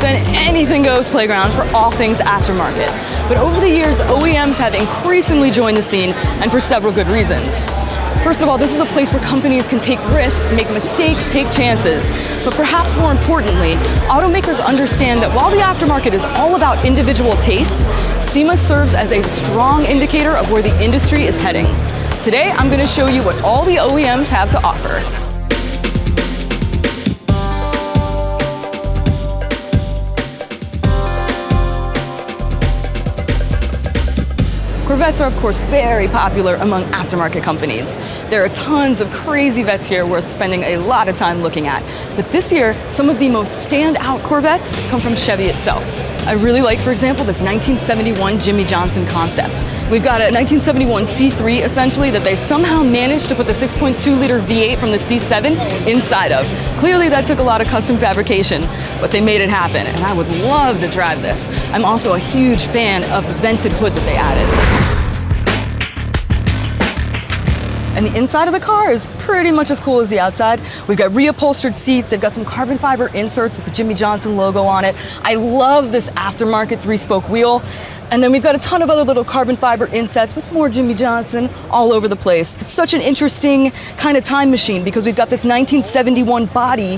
an anything-goes playground for all things aftermarket. But over the years, OEMs have increasingly joined the scene, and for several good reasons. First of all, this is a place where companies can take risks, make mistakes, take chances. But perhaps more importantly, automakers understand that while the aftermarket is all about individual tastes, SEMA serves as a strong indicator of where the industry is heading. Today, I'm going to show you what all the OEMs have to offer. Corvettes are, of course, very popular among aftermarket companies. There are tons of crazy vets here worth spending a lot of time looking at. But this year, some of the most standout Corvettes come from Chevy itself. I really like, for example, this 1971 Jimmy Johnson concept. We've got a 1971 C3, essentially, that they somehow managed to put the 6.2-liter V8 from the C7 inside of. Clearly, that took a lot of custom fabrication, but they made it happen, and I would love to drive this. I'm also a huge fan of the vented hood that they added. And the inside of the car is pretty much as cool as the outside. We've got reupholstered seats. They've got some carbon fiber inserts with the Jimmy Johnson logo on it. I love this aftermarket 3-spoke wheel. And then we've got a ton of other little carbon fiber insets with more Jimmy Johnson all over the place. It's such an interesting kind of time machine because we've got this 1971 body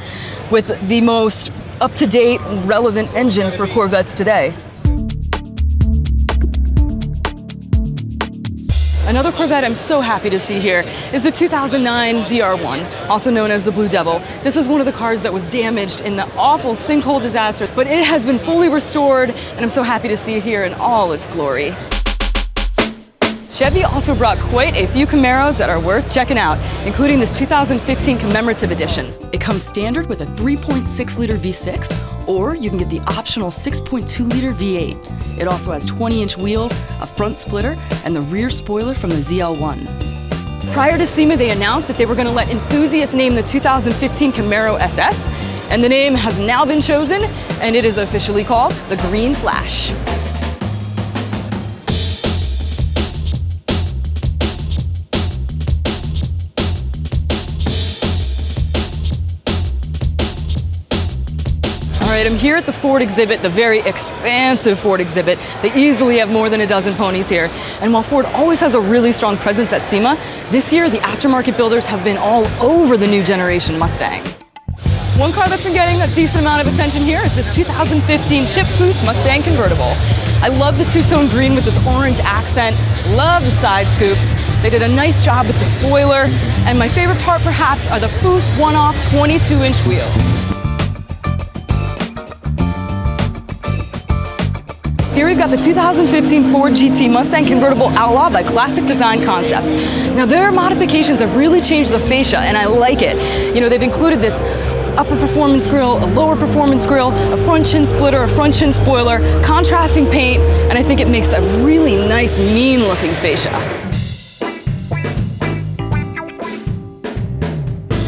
with the most up-to-date, relevant engine for Corvettes today. Another Corvette I'm so happy to see here is the 2009 ZR1, also known as the Blue Devil. This is one of the cars that was damaged in the awful sinkhole disaster, but it has been fully restored, and I'm so happy to see it here in all its glory. Chevy also brought quite a few Camaros that are worth checking out, including this 2015 commemorative edition. It comes standard with a 3.6-liter V6, or you can get the optional 6.2-liter V8. It also has 20-inch wheels, a front splitter, and the rear spoiler from the ZL1. Prior to SEMA, they announced that they were going to let enthusiasts name the 2015 Camaro SS, and the name has now been chosen, and it is officially called the Green Flash. All right, I'm here at the Ford exhibit, the very expansive Ford exhibit. They easily have more than a dozen ponies here. And while Ford always has a really strong presence at SEMA, this year the aftermarket builders have been all over the new generation Mustang. One car that's been getting a decent amount of attention here is this 2015 Chip Boost Mustang convertible. I love the two-tone green with this orange accent, love the side scoops. They did a nice job with the spoiler, and my favorite part perhaps are the Boost one-off 22-inch wheels. Here we've got the 2015 Ford GT Mustang Convertible Outlaw by Classic Design Concepts. Now their modifications have really changed the fascia, and I like it. You know, they've included this upper performance grille, a lower performance grille, a front chin splitter, a front chin spoiler, contrasting paint, and I think it makes a really nice, mean-looking fascia.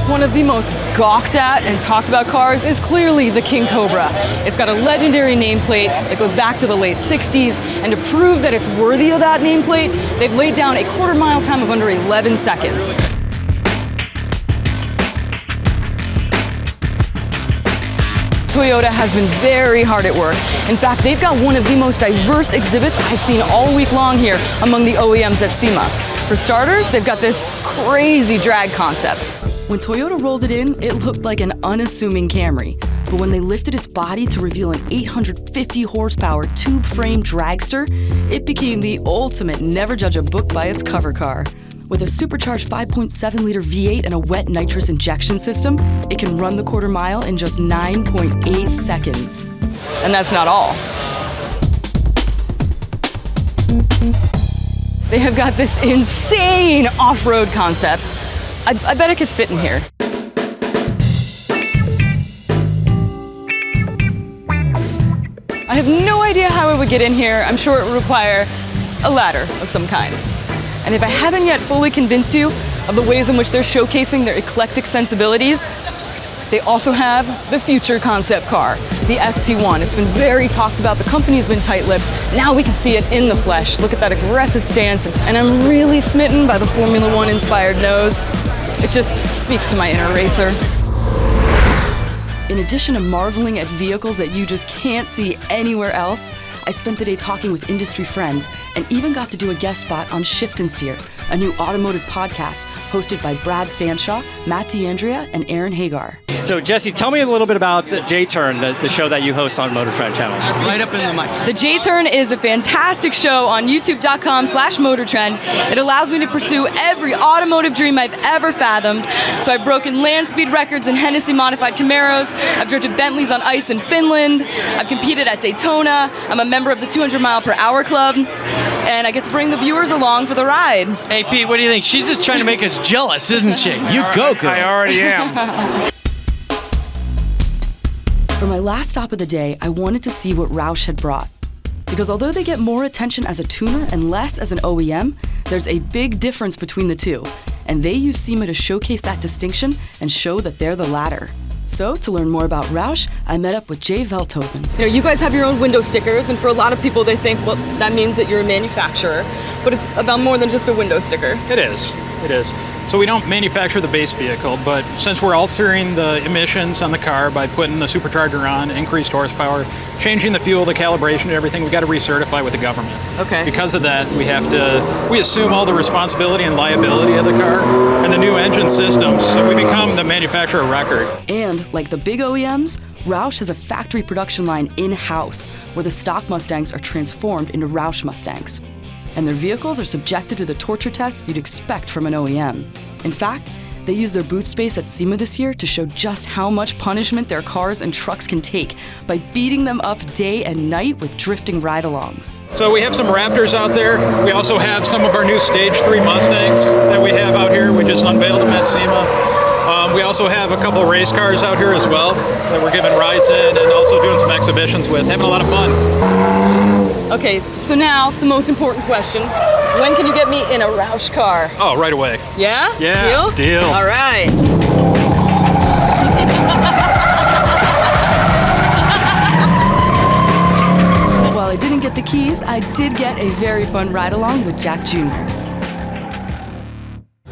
One of the most gawked at and talked about cars is clearly the King Cobra. It's got a legendary nameplate that goes back to the late 60s, and to prove that it's worthy of that nameplate, they've laid down a quarter-mile time of under 11 seconds. Toyota has been very hard at work. In fact, they've got one of the most diverse exhibits I've seen all week long here among the OEMs at SEMA. For starters, they've got this crazy drag concept. When Toyota rolled it in, it looked like an unassuming Camry. But when they lifted its body to reveal an 850 horsepower tube frame dragster, it became the ultimate never judge a book by its cover car. With a supercharged 5.7-liter V8 and a wet nitrous injection system, it can run the quarter mile in just 9.8 seconds. And that's not all. They have got this insane off-road concept. I bet it could fit in here. I have no idea how it would get in here. I'm sure it would require a ladder of some kind. And if I haven't yet fully convinced you of the ways in which they're showcasing their eclectic sensibilities, they also have the future concept car, the FT1. It's been very talked about. The company's been tight-lipped. Now we can see it in the flesh. Look at that aggressive stance. And I'm really smitten by the Formula One inspired nose. It just speaks to my inner racer. In In addition to marveling at vehicles that you just can't see anywhere else, I spent the day talking with industry friends and even got to do a guest spot on Shift and Steer, a new automotive podcast hosted by Brad Fanshaw, Matt D'Andrea, and Aaron Hagar. So, Jessi, tell me a little bit about the J-Turn, the show that you host on Motor Trend channel. Right up in the mic. The J-Turn is a fantastic show on youtube.com/motortrend. It allows me to pursue every automotive dream I've ever fathomed. So I've broken land speed records in Hennessy modified Camaros. I've drifted Bentleys on ice in Finland. I've competed at Daytona. I'm a member of the 200 mile per hour club. And I get to bring the viewers along for the ride. Hey, Pete, what do you think? She's just trying to make us jealous, isn't she? You go, girl. I already am. For my last stop of the day, I wanted to see what Roush had brought. Because although they get more attention as a tuner and less as an OEM, there's a big difference between the two. And they use SEMA to showcase that distinction and show that they're the latter. So, to learn more about Roush, I met up with Jay Veldhoven. You guys have your own window stickers, and for a lot of people, they think, well, that means that you're a manufacturer. But it's about more than just a window sticker. It is. So we don't manufacture the base vehicle, but since we're altering the emissions on the car by putting the supercharger on, increased horsepower, changing the fuel, the calibration, and everything, we got to recertify with the government. Okay. Because of that, we assume all the responsibility and liability of the car and the new engine systems, so we become the manufacturer of record. And, like the big OEMs, Roush has a factory production line in-house where the stock Mustangs are transformed into Roush Mustangs. And their vehicles are subjected to the torture tests you'd expect from an OEM. In fact, they used their booth space at SEMA this year to show just how much punishment their cars and trucks can take by beating them up day and night with drifting ride-alongs. So we have some Raptors out there. We also have some of our new Stage 3 Mustangs that we have out here. We just unveiled them at SEMA. We also have a couple race cars out here as well that we're giving rides in and also doing some exhibitions with, having a lot of fun. Okay, so now the most important question. When can you get me in a Roush car? Oh, right away. Yeah? Yeah, deal. All right. While I didn't get the keys, I did get a very fun ride-along with Jack Jr.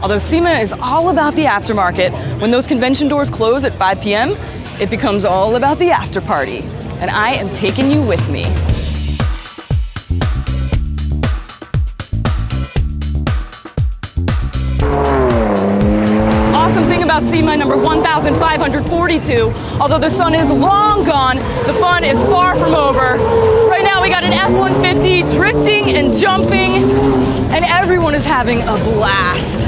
Although SEMA is all about the aftermarket, when those convention doors close at 5 p.m., it becomes all about the after party. And I am taking you with me. Awesome thing about SEMA number 1542, although the sun is long gone, the fun is far from over. Right now we got an F-150 drifting and jumping, and everyone is having a blast.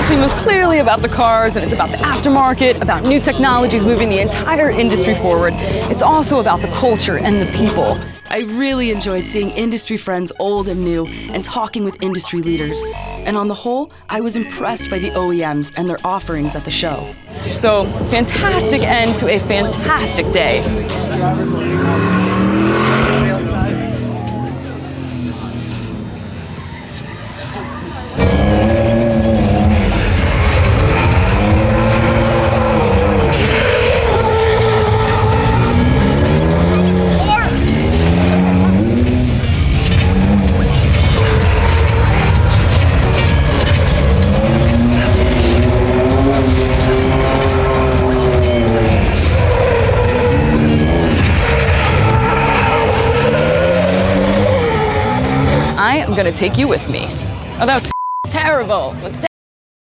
SEMA's clearly about the cars, and it's about the aftermarket, about new technologies moving the entire industry forward. It's also about the culture and the people. I really enjoyed seeing industry friends old and new and talking with industry leaders. And on the whole, I was impressed by the OEMs and their offerings at the show. So, fantastic end to a fantastic day. I'm gonna take you with me. Oh, that's terrible. Let's